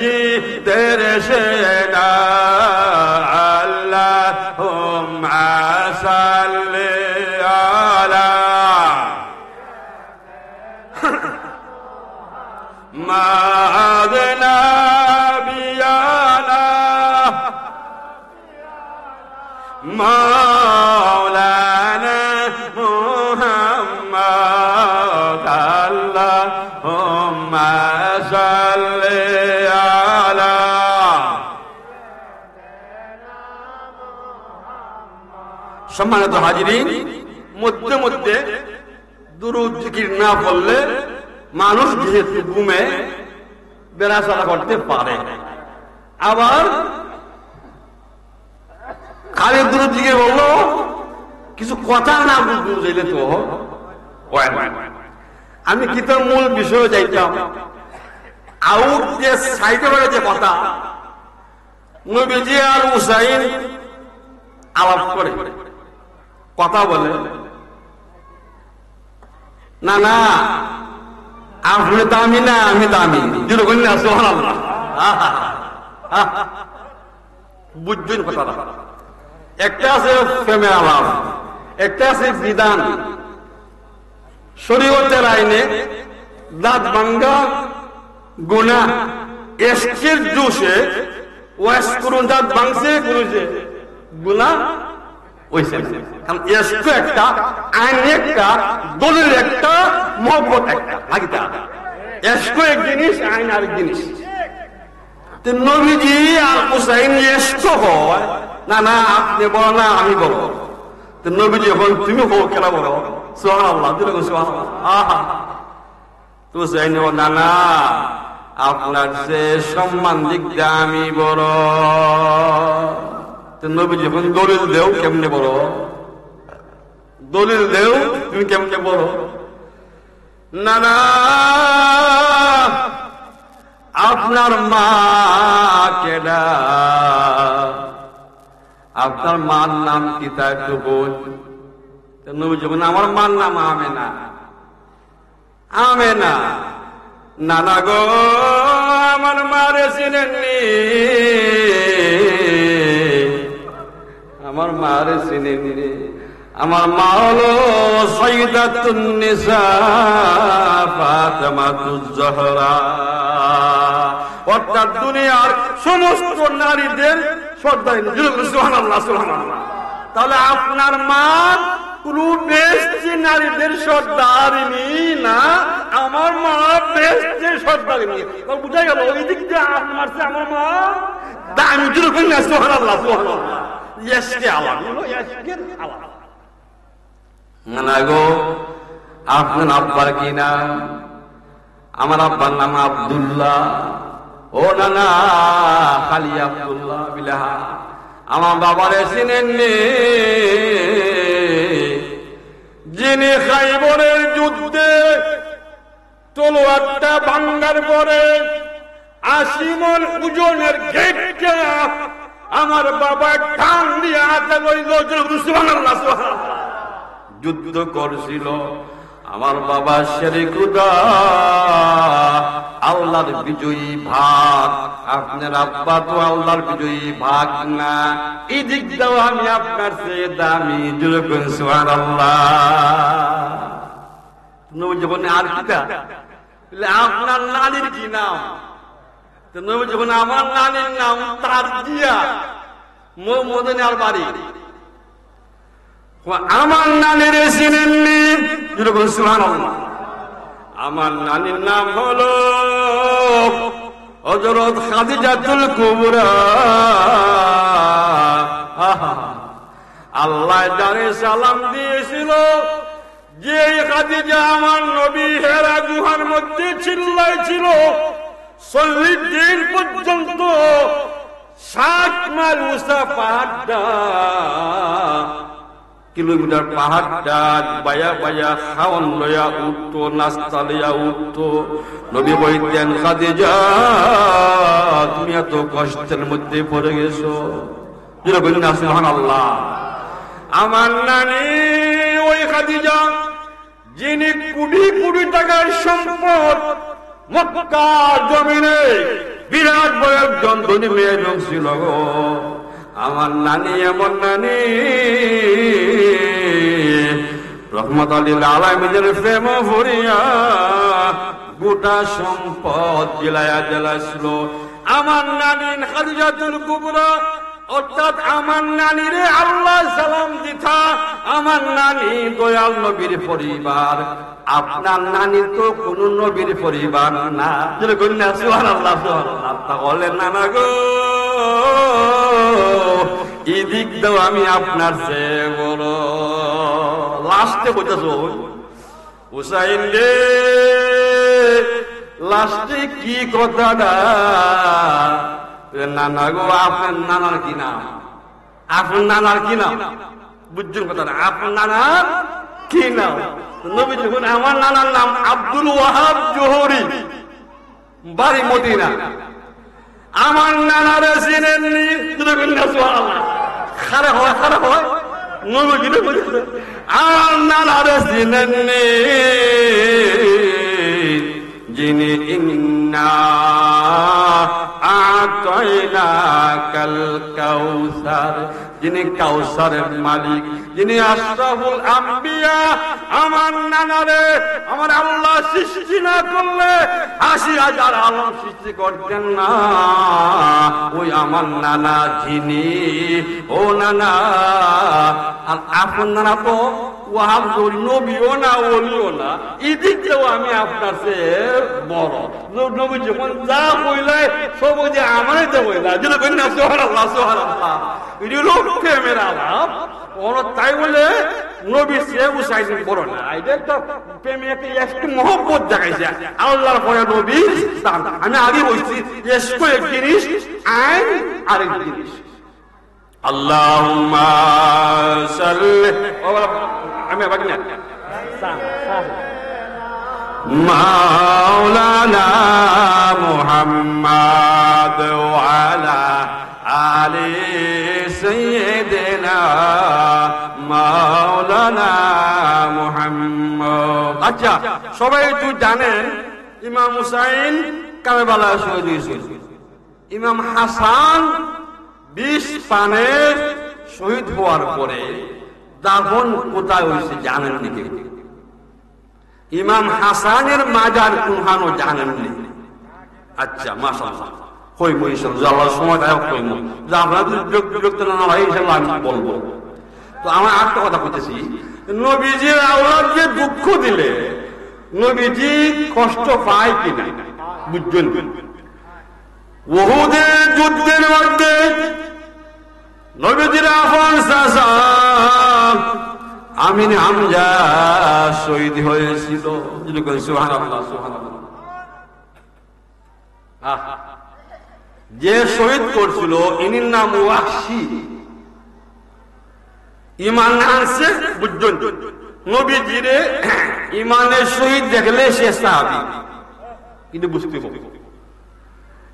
জিদের সেনা আল্লাহুম্মা সাল্লি আলা মা'আদনা মাওলানা মুহাম্মদ আল্লাহুম্মা সাল্লি আলা সম্মানিত হাজিরিন মধ্যে মধ্যে দুরূদ জিকির না পড়লে মানুষ যেহেতু ঘুমে বেড়াচলা করতে পারে আবার খালি দুরূদ জিকির বললো কিছু কথা না বুঝাইলে তো আমি কিতাব মূল বিষয়ে যাইতাম আউট যে সাইডে যে কথা নবীজি আর হুসাইন আলাপ করে কথা বলে না না আপনি দামি না আমি দামি যেরকম না সুবহানাল্লাহ বুঝবেন কথাটা একটা আছে প্রেমের আলাপ একটা আছে বিধান শরীয়তের আইনে দাঁত ভাঙ্গা গুনাহ এশকের জোশে ওয়াস করুন দাঁত ভাঙছে গুরুজে গুনাহ হইছে কারণ এশক একটা আইন একটা দলিল একটা মহব্বত একটা লাগিতা এশক এক জিনিস আইন আরেক জিনিস তো নবীজি আর হুসাইন এশক হয় না না আপনি বলো না আমি বলো তো নবীজি এখন তুমি হো কেন বলো সুবহানাল্লাহ দিলেন সুবহানাল্লাহ আহা তো হুসাইন না না আপনার যে সম্মান দিক দিয়ে আমি বড় তো নবীজি এখন দলিল দেও কেমনে বড় দলিল দেও তুমি কেমনে বড় না না আপনার মা কেডা আপনার মার নাম কি তা একটু বল নবীজি বলেন আমার মার নাম আমেনা আমেনা নানা গো আমার মারে চিনেননি আমার মারে চিনেননি আমার মা হলো সাইয়্যিদাতুন নিসা ফাতেমাতুজ জহরা অর্থাৎ দুনিয়ার সমস্ত নারীদের সর্দার সুবহানাল্লাহ সুবহানাল্লাহ তাহলে আপনার মা কোন বেশি নারীদের সর্দারিনী না আমার মা বেশি সর্দারিনী বুঝা গেল ওই দিক দিয়ে আপনার আমার মা দামি যেরকম না সুবহানাল্লাহ সুবহানাল্লাহ ইয়াসকে আলাম ইয়াসকের আলাম না গো আপনার আব্বার কি নাম আমার আব্বার নাম আব্দুল্লাহ ও না না খালি আব্দুল্লাহ বিলাহা আমার বাবারে চিনেননি যিনি খাইবরের যুদ্ধে তলোয়ারটা ভাঙ্গার পরে 80 মণ ওজনের গেটটা আমার বাবা টান দিয়ে হাতে লইল। সুবহানাল্লাহ, সুবহানাল্লাহ। যুদ্ধ করছিল আমার বাবা শেরে খুদা, আল্লাহর বিজয়ী ভাগ। আপনার আব্বা তো আল্লাহর বিজয়ী ভাগ না, এই দিক দাও আমি আপনার চেয়ে দামি। যেরকম সুবহানাল্লাহ। নবী যখন আর কিটা আপনার নানির কি নাম? নবী যখন আমার নানির নাম তার দিয়া মদিনার বাড়ি। আমার নানির চিনেননি? যেরকম সুবহানাল্লাহ। আমার নানির নাম হলো হযরত খাদিজাতুল কুবরা। আল্লাহ যারে সালাম দিয়েছিল, যে খাদিজা আমার নবী হেরা গুহার মধ্যে চিল্লাইছিল 40 দিন পর্যন্ত 60 মাইল উঁচা পাহাড়টা, কিলোমিটার পাহাড়টা বায়া বায়া খাওয়ান লইয়া উঠতো, নাস্তা লইয়া উঠতো। নবী বলতেন, খাদিজা তুমি এত কষ্টের মধ্যে পড়ে গেছো। যেরকম না সুবহানাল্লাহ। আমার নানি ওই খাদিজা, যিনি কোটি কোটি টাকার সম্পদ, মক্কার জমিনে বিরাট বড় একজন ধনী মেয়ে ছিল গো। আমার নানি এমন নানি, রহমত লিল আলামিনের প্রেম ভরিয়া গোটা সম্পদ গিলায়া জ্বালাছিল। আমার নানি খাদিজাতুল কুবরা, অর্থাৎ আমার নানিরে আল্লাহ সালাম দিতা। আমার নানি দয়াল নবীর পরিবার, আপনার নানি তো কোন নবীর পরিবার না। যেরকম না সুবহানাল্লাহ, সুবহানাল্লাহ। তাহলে নানা গো, এদিক দাও আমি আপনার চেয়ে বড়। লাস্টে বলতেছ হুসাইন রে, লাস্টে কি কথাটা? নানা গো, আপনার নানার কি নাম? আপনার নানার কি নাম? বুঝছেন কথাটা? আপনার নানার কি নাম? নবী যখন আমার নানার নাম আব্দুল ওয়াহাব জোহরি, বাড়ি মদিনা। আমার নানারা চিনেননি? খারাপ হয়, খারাপ হয়। নবী কিনে বলছে আমার নানারা চিনেননি, যিনি ইন্না আতাইনাকাল কাউসার, যিনি কাউসারের মালিক, যিনি আশরাফুল আম্বিয়া। আমার নানারে আমার আল্লাহ সৃষ্টি না করলে 80,000 আলম সৃষ্টি করতেন না। ওই আমার নানা যিনি, ও নানা, আর আপনার নানা তো ওয়াহাব নবীও না, ওলিও না। এদিক দিয়েও আমি আপনার চেয়ে বড়। নবী যখন যা বইলে সব যে আমারই তো বইলা। যেন না সুবহানাল্লাহ, সুবহানাল্লাহ। এগুলো প্রেমের আলাপ। তাই বলে নবী সে উসাইন বড় না। এটা একটা প্রেমে একটু মহব্বত দেখাইছে। আল্লাহর পরে নবী স্থান। আমি আগে বলছি এসকো এক জিনিস, আইন আরেক জিনিস। আল্লাহুম্মা সাল্লি, আমি আবার না মাওলানা মুহাম্মদ ওয়া আলা আলি সাইয়্যিদিনা মাওলানা মুহাম্মদ। আচ্ছা, সবাই তো জানেন ইমাম হুসাইন কারবালায় শহীদ হয়েছিল। ইমাম হাসান 20 পানে শহীদ হওয়ার পরে দাফন কোথায় হয়েছে জানেন নাকি? ইমাম হাসানের মাজার কোনখানে জানেন নি? আচ্ছা, মাশাআল্লাহ। কইমু ইনশাআল্লাহ, আল্লাহর সময় তাই কইমু। যা আপনাদের বিরক্ত না হয় ইনশাআল্লাহ আমি বলবো। তো আমার একটা কথা বলতেছি, নবীজির আওলাদকে দুঃখ দিলে নবীজি কষ্ট পায় কিনা বুঝবেন? উহুদের যুদ্ধের মধ্যে নবীজির আপন চাচা আমিন হামজা শহীদ হয়েছিল। সুবহানাল্লাহ, সুবহানাল্লাহ। যে শহীদ করছিল ইনির নাম ওয়াহশী। ইমান আনছে, বুঝছেন? নবীজিরে ইমানের শহীদ দেখলে সে সাহাবী, কিন্তু বুঝতে হবে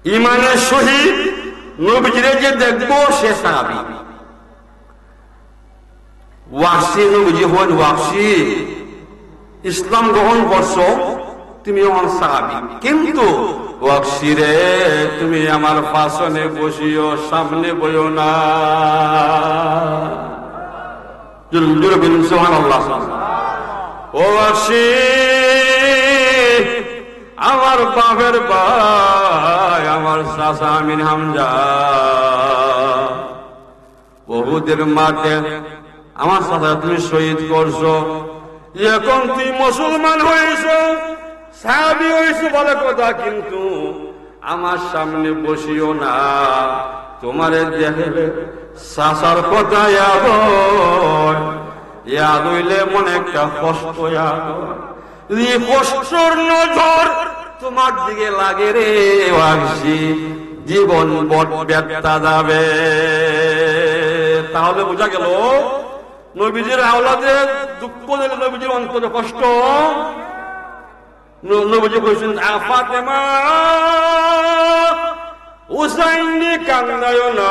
ইমানের সহিত নবীজিরে যে দেখবো সে সাহাবী। ওয়াসি নবীজি হন ওয়াসি, ইসলাম গ্রহণ করছো তুমি আমার সাহাবী, কিন্তু ওয়াসি রে তুমি আমার পাশনে বসিও, সামনে বইও না। জোরে বলুন সুবহানাল্লাহ। ও ওয়াসি আমার বাপের ভাই, আমার চাচা আমিন হামজা বহুদের মাঠে আমার চাচা তুমি শহীদ করছো, এখন তুই মুসলমান হয়েছ, সাহাবী হয়েছ বলে কথা, কিন্তু আমার সামনে বসিও না। তোমারে দেখলে চাচার কথা ইয়াদ হইলে মনে একটা কষ্ট কষ্টর নজর তোমার দিকে লাগে রে ওয়াসি, জীবন বট ব্যর্থা যাবে। তাহলে বোঝা গেল নবীজির আওলাদের দুঃখ দিলে নবীজির অন্তরে কষ্ট। নবীজি বলছেন ফাতেমা হুসাইনি কান্দায় না,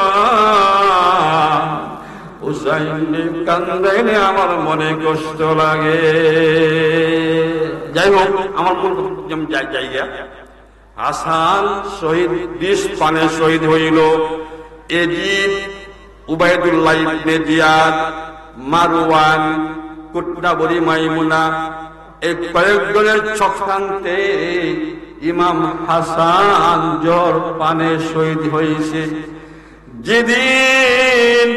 হুসাইনি কান্দাইলে আমার মনে কষ্ট লাগে। যাই হোক, আমার কোন জায়গা হাসান শহীদ 20 পানে শহীদ হইল। এজিদ, উবাইদুল্লাহ ইবনে জিয়াদ, মারওয়ান, কুটনাবরী মাইমুনা, এই কয়েকজনের চক্রান্তে ইমাম হাসান জ্বর পানে শহীদ হয়েছে। যেদিন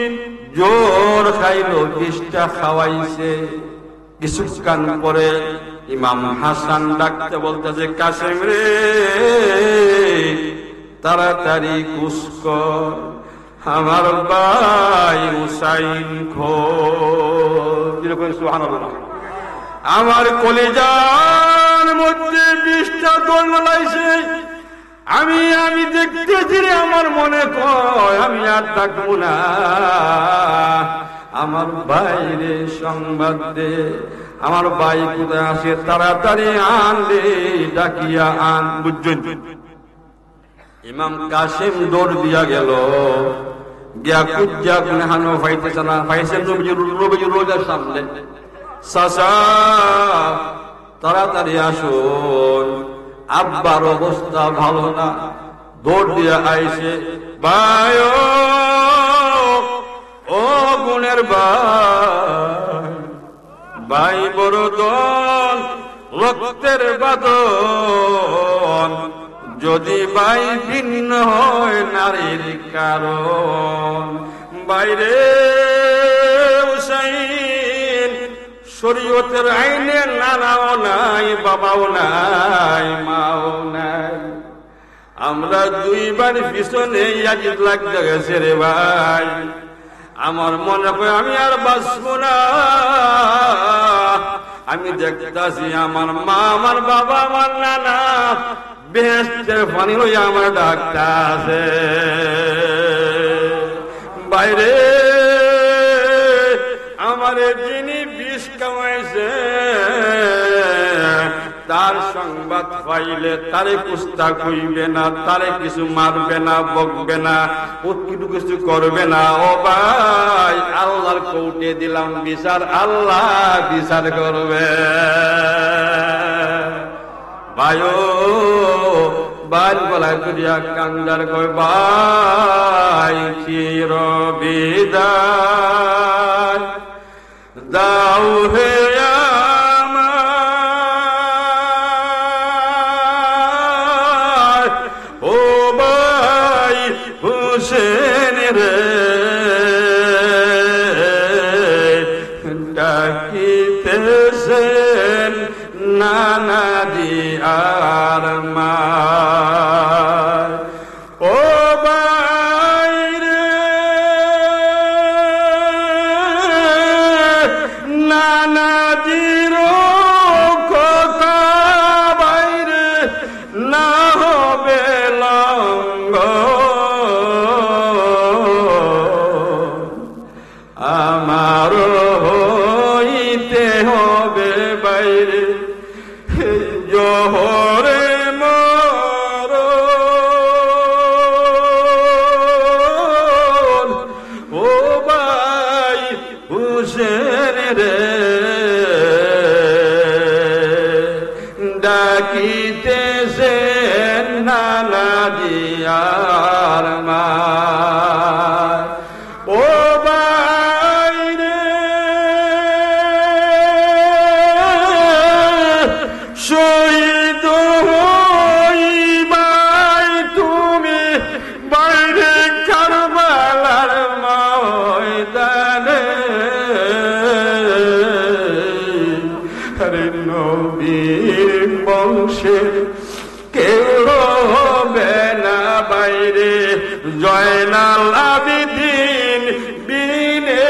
জ্বর খাইল, বিষটা খাওয়াইছে, কিছুক্ষণ পরে ইমাম হাসান ডাকতে বলতেছে, কাসেম রে তাড়াতাড়ি কুস কর, আমার ভাই হুসাইন খোঁজ। সুবহানাল্লাহ। আমার কলিজার মধ্যে বিষটা দোলাইছে, আমি দেখতেছি রে, আমার মনে কয় আমি আর থাকবো না, আমার বাইরে সংবাদ দে, আমার ভাই কোথায় আসে, তাড়াতাড়ি আনলে, ডাকিয়া আন। বুঝছেন? ইমাম কাসেম দৌড় দিয়া গেল, গিয়া কুজ্জা হানো পাইতেছে না, পাইছে নবীজির রোজার সামনে। চাচা তাড়াতাড়ি আসুন, আব্বার অবস্থা ভালো না। দৌড় দিয়া আইছে, ভাই ও গুণের ভাই, ভাই বড় দল, রক্তের বাদন, যদি ভাই ভিন্ন হয় নারীর কারণ। বাইরে হুসাইন শরীয়তের আইনে নানাও নাই, বাবাও নাই, মাও নাই, আমরা দুইবার পিছনে ইয়াজিদ লাগতে গেছে রে ভাই। আমার মনে হয় আমি আর বাঁচবো না। আমি দেখতাছি আমার মা, আমার বাবা, আমার নানা বেহেশতের পানি হইয়া আমার ডাক্তার আছে। বাইরে আমার যিনি বিষ কামাইছে তার সংবাদ পাইলে তারে কুস্তা কইবে না, তারে কিছু মারবে না, বকবে না, কিছু করবে না। ও ভাই, আল্লাহর কোর্টে দিলাম বিচার, আল্লাহ বিচার করবে। ভাইও বাল গলায় করিয়া কান্দার কয়, ভাই চির বিদায় দাও হে আমার, ও ভাই হুসেন রে, ডাকিতেছেন নানাজি আর মা। ও ভাই রে, নানাজির কথা বাইরে না হবে লঙ্ঘ, আমার হইতে হবে বাইরে জোহরে মরণ। ডাকিতেছেন নানা জিয়ার মা ও বাইরে শহীদ হইবাই তুমি বাইরে কারবালার ময়দানে নবীর বংশে কেউ হবে না বাইরে জয়নাল আবিদিন বিনে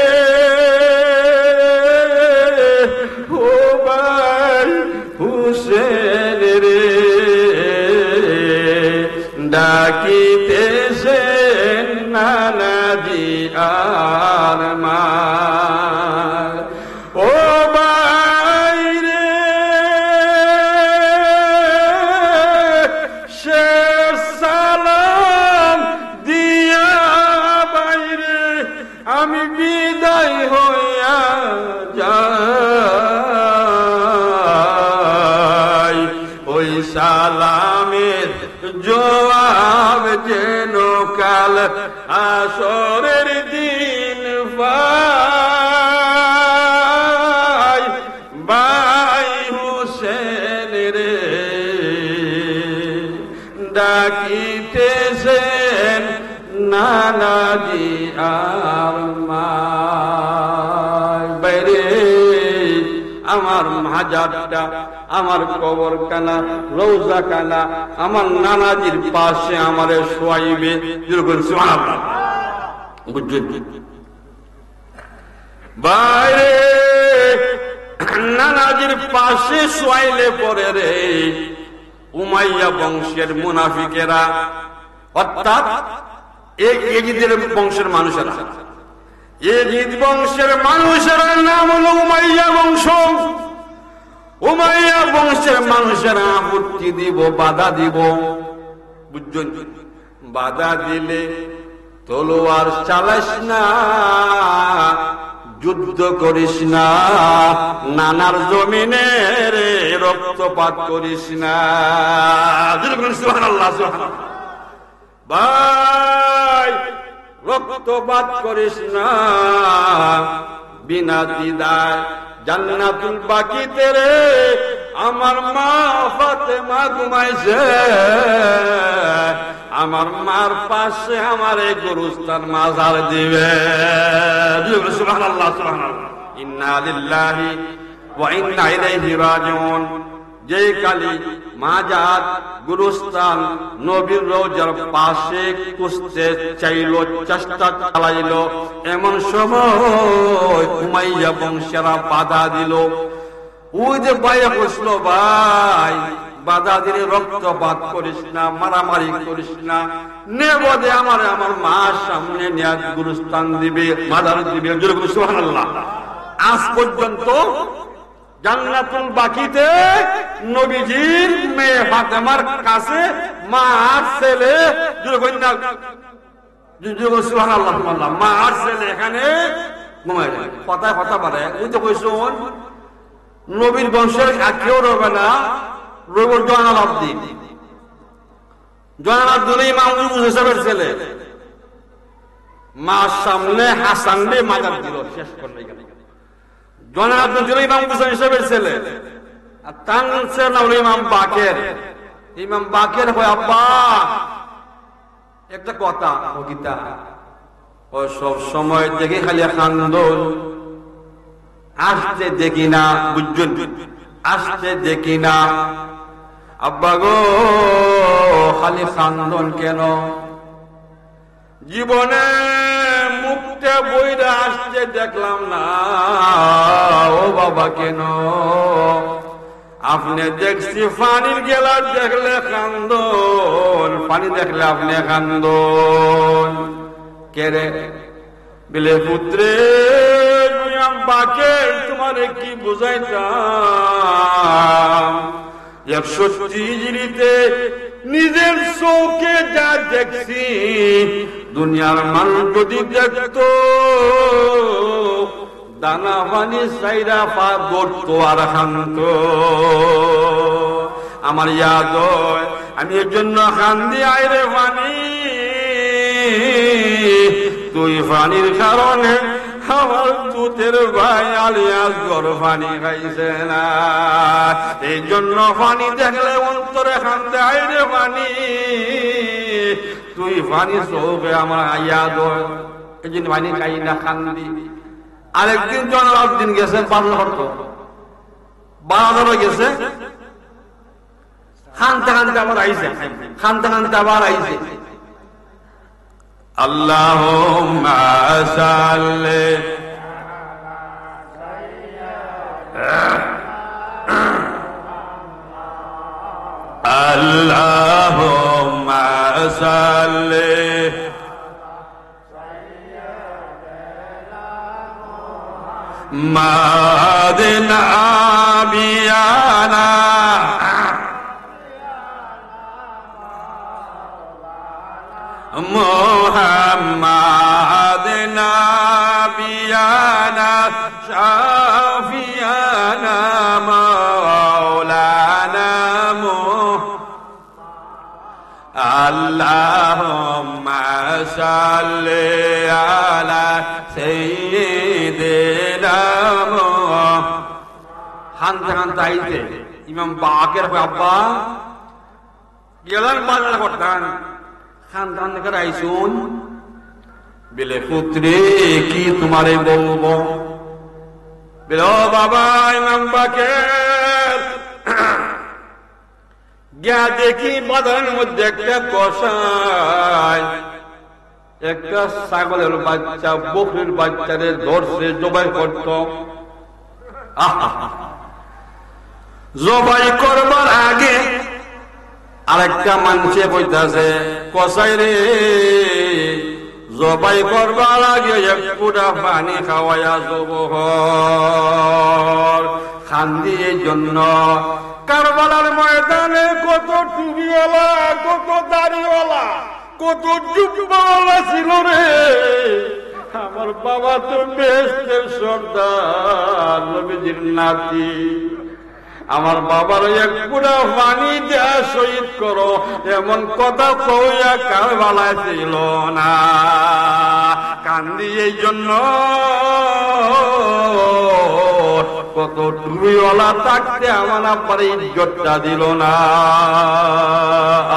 ও ভাই হুসেন রে ডাকিতেছেন নানাজি আর মা ও আমি বিদায় হইয়া যাই ওই সালামের জবাব যেন কাল আসরের দিন পাই ভাই হুসেন রে ডাকিতেছেন নানাজি আর বাইরে আমার মাজারটা আমার কবর কানা রওজা কানা আমার নানাজির পাশে আমারে শোয়াইবে সুবহানাল্লাহ বুঝছেন বাইরে নানাজির পাশে শোয়াইলে পরে রে উমাইয়া বংশের মুনাফিকেরা অর্থাৎ এজিদের বংশের মানুষেরা এজিদ বংশের মানুষেরা নাম হলো উমাইয়া বংশ উমাইয়া বংশের মানুষেরা আপত্তি দিব বাধা দিব বুঝছেন বাধা দিলে তলোয়ার চালাস না যুদ্ধ করিস না নানার জমিনে রে রক্তপাত করিস না সুবহানাল্লাহ সুবহানাল্লাহ ভাই রক্তপাত করিস না বিনা দ্বিধায় জান্নাতুল বাকিতে রে আমার মা ফাতেমা ঘুমাইছে আমার মার পাশে আমার এই গুরুস্থান মাজার দিবে সুবহানাল্লাহ সুবহানাল্লাহ ইন্না লিল্লাহি ওয়া ইন্না ইলাইহি রাজিউন যে কালী মাজার গুরুস্থান নবীর রওজার পাশে কুস্তে চাইলো চেষ্টা চালাইলো এমন সময় উমাইয়া বংশেরা বাধা দিল ওই যে বাইরে বসলো ভাই বাধা দিলে রক্তপাত করিস না মারামারি করিস না নেবদে আমার মার সামনে নিয়ে গুরুস্থান দিবে মাজার দিবে সুবহানাল্লাহ আজ পর্যন্ত জান্নাতুল বাকিতে নবীজির মেয়ে ফাতেমার কাছে মার ছেলে সুবহানাল্লাহ সুবহানাল্লাহ মার ছেলে এখানে ঘুমায় কথা কথা বলে ওই তো কইছুন নবীর বংশের কেউ রবে না রইব জয়নাল আবদিন জয়নাল আবদিন ইমাম হুসাইনের ছেলে মার সামনে হাসান রে মাজার দিল শেষ করলে গেল জয়নাল আবদিন ছিল ইমাম হুসাইন সাহেবের ছেলে আর তার নাম হলো ইমাম বাকের হয় আব্বা একটা কথা ও গীতা ও সব সময় দেখে খালি খান্দন আসতে দেখি না বুঝছেন আসতে দেখি না আব্বা গো খালি খান্দন কেন জীবনে মুখটা বইরা আসতে দেখলাম না ও বাবা কেন আপনি দেখছি পানির গেলা দেখলে কান্দন পানি দেখলে আপনি কান্দন কেরে বিলে পুত্রে বাকে তোমারে কি বুঝাইতাম 130 নিজের চোখে যা দেখছি দুনিয়ার মানুষ যদি দেখতো দানা পানি সাইরা পা দৌড়তো আর খান্ত আমার ইয়াদ হয়, আমি এর জন্য কান্দি আইরে পানি, তুই পানির কারণে আমার দুধের ভাই আলিয়াসগর পানি খাইছে না, এই জন্য পানি দেখলে অন্তরে কান্দে আইরে পানি, তুই পানি চোখে আমার ইয়াদ হয়, এই জন্য পানি খাই না কান্দি। আরেকদিন জনাবদিন গেছে বাজারও গেছে, খানতে খানতে আবার আইছে, খানতে খানতে আবার আইছে। আল্লাহুম্মা সাল্লি আল্লাহুম্মা সাল্লি মাদিনা বিয়ানা মুহাম্মাদ নাবিয়ানা শাফিয়ানা মাওলানা আল্লাহুম্মা সাল্লি আলা সাইয়্যিদিনা হানতে হানতে আইতে ইমাম বাকের আব্বা গেলেন বাজার করতেন, খানদান করে আইসুন বেলে পুত্রে কি তোমারে বলবো, বেলে ও বাবা ইমাম বাকের গিয়া দেখি বাজারের মধ্যে একটা কষায় একটা ছাগলের বাচ্চা বকরির বাচ্চাদের ধরছে জবাই করত, জবাই করবার আগে আরেকটা মানুষে বইতাছে কসাই রে জবাই করবার আগে এক ফুটা পানি খাওয়াইয়া যাব খান্দি। এই জন্য কারবালার ময়দানে কত টুপিওয়ালা, কত দাড়িওয়ালা, কত জুব্বাওয়ালা ছিল রে, আমার বাবা তো বেহেশতের সর্দার নবীজির নাতি, আমার বাবার এক পুরা পানি দেয়া শহীদ করো এমন কথা কইয়া কারবালায় ছিল না, কান্দি। এই জন্য কত টুপিওয়ালা থাকতে আমার আব্বার ইজ্জতটা দিল না।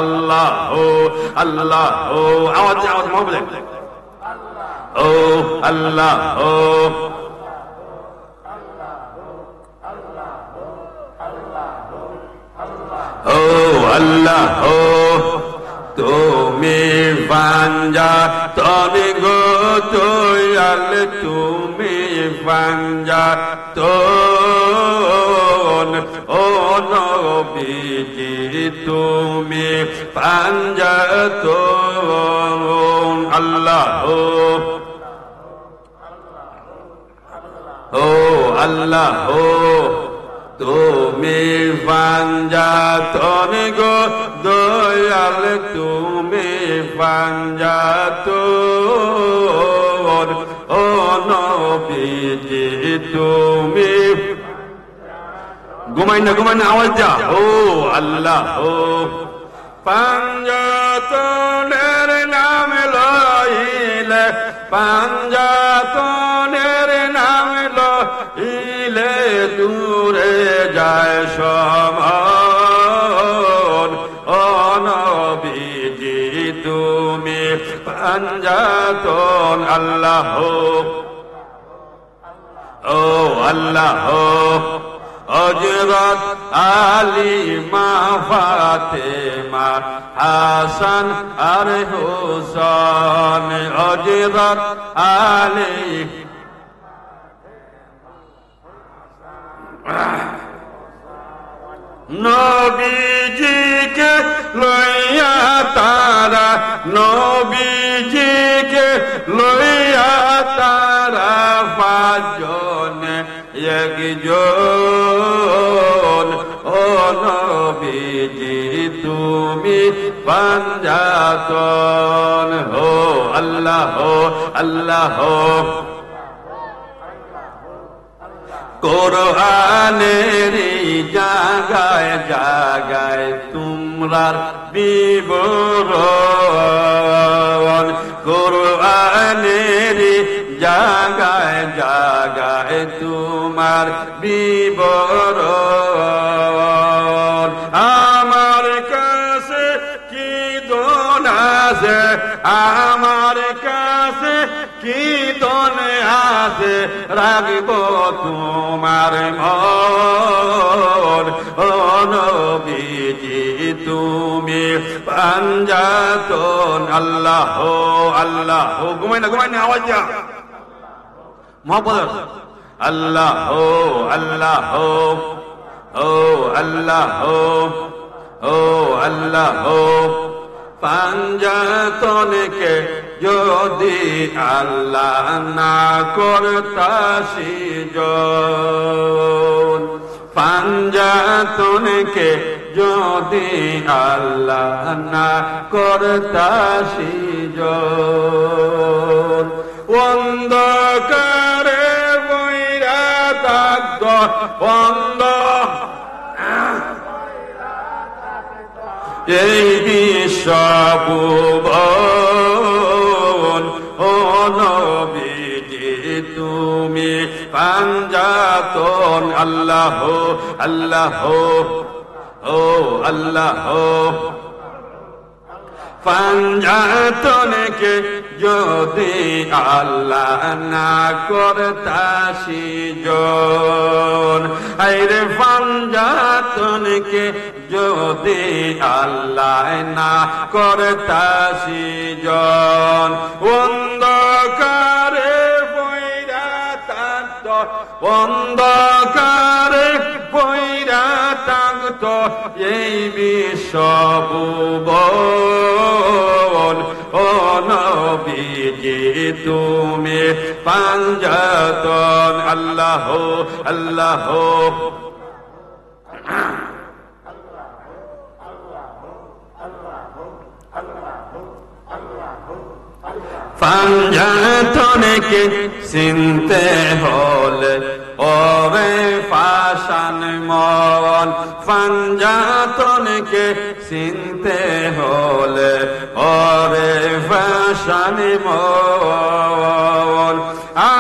আল্লাহ ও আল্লাহ ও আওয়াজ আওয়াজ বলেন ও আল্লাহ ও ও আল্লাহ ও তুমি পাঞ্জা তবে গো দয়াল, তুমি পাঞ্জা তোন ও নবীজি তুমি পাঞ্জা তোন। আল্লাহ ও আল্লাহ ও তুমি পাঞ্জাতন গো দয়াল, তুমি পাঞ্জাতন ও নবীজি তুমি ঘুমাই না আওয়াজ যা ও আল্লাহ ও পাঞ্জাতনের নাম লইলে, পাঞ্জাতনের নাম লইলে দূরে যায় সমান ও নবীজি তুমি পাঞ্জাতন। আল্লাহ ও আল্লাহ হযরত আলী মা ফাতেমা হাসান আর হুসাইন, হযরত আলী নবীজিকে লইয়া তারা, নবীজিকে লইয়া তারা পাঁচজন একজন ও নবীজি তুমি পাঞ্জাতন হো। আল্লাহ আল্লাহ কোরআনের জাগায় জাগায় তোমরার বিবরণ, কোরআনের জাগায় জাগায় তোমার বিবরণ। আমার কাছে কি দোন আছে, আমার কাছে কি দোন আছে, রাখব তোমার মন। ও নবীজি তুমি পাঞ্জাতন, আল্লাহ আল্লাহ, ঘুমাই না আওয়াজ যা মোহাম্মদ, আল্লাহ আল্লাহ ও আল্লাহ ও আল্লাহ। পাঞ্জাতনকে যদি আল্লাহ না করতা সিজন, পাঞ্জাতনকে যদি আল্লাহ না করতা সিজন, অন্ধকারে বইরা থাকত, এই বিশ্বভুবন। ও নবীজি তুমি পাঞ্জাতন, আল্লাহ আল্লাহ ও আল্লাহ। পাঞ্জাতনকে যদি আল্লাহ না করতা সিজন, আইরে পাঞ্জাতনকে যদি আল্লাহ না করতা সিজন, অন্ধকারে বইরা থাকত, অন্ধকারে বইরা থাকত এই বিশ্বভুবন। ও নবীজি তুমি পাঞ্জাতন, আল্লাহ আল্লাহ। পাঞ্জাতনকে চিনতে হলে ওরে পাষাণ মন, পাঞ্জাতনকে চিনতে হলে ওরে পাষাণ মন।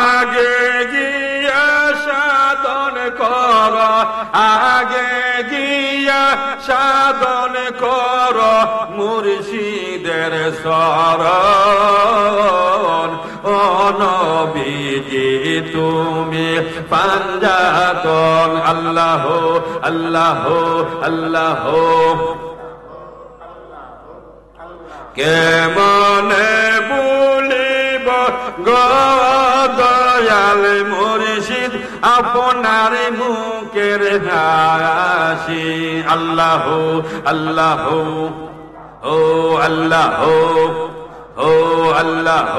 আগে গিয়া সাধন কর, আগে গিয়া সাধন কর মুর্শিদের শরণ। ও নবীজি তুমি পাঞ্জাতন, আল্লাহ আল্লাহ আল্লাহ। কেমনে বলিব গো দয়াল মুর্শিদ আপনার মুখের হাসি, আল্লাহ আল্লাহ ও আল্লাহ ও আল্লাহ।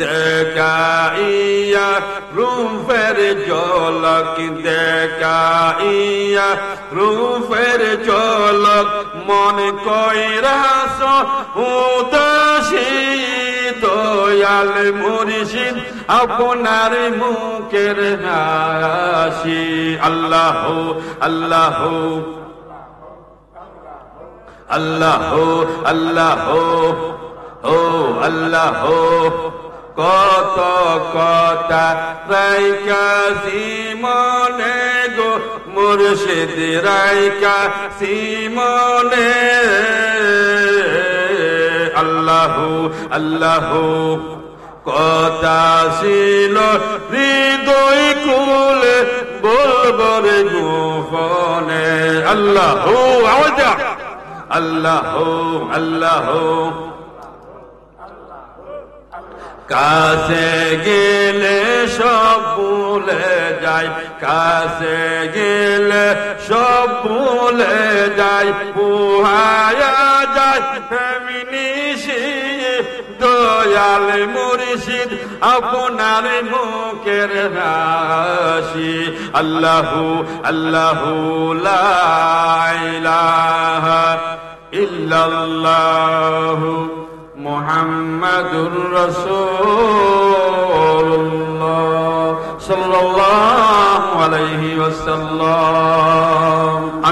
দেখাইয়া রূপের ঝলক, দেখাইয়া রূপের ঝলক মন কইরাস উদাসী, দয়াল মুর্শিদ আপনার মুখের হাসি, আল্লাহ আল্লাহ আল্লাহ আল্লাহ ও আল্লাহ। কত কথা রাইকাছি মনে গো মুর্শিদ, রাইকাছি মনে, আল্লাহ আল্লাহ। কথা ছিল হৃদয় কুলে বলবর গোপনে, আল্লাহ আওয়াজ, আল্লাহ আল্লাহ। কাছে গেলে সব ভুলে যাই, কাছে গেলে সব ভুলে যাই, পুহায়া যায় ফেমিনিসি, দয়াল মুর্শিদ আপনার মুখের হাসি, আল্লাহ আল্লাহ লা ইলাহা ইল্লাল্লাহ মুহাম্মাদুর রাসূলুল্লাহ সাল্লাল্লাহু আলাইহি ওয়াসাল্লাম।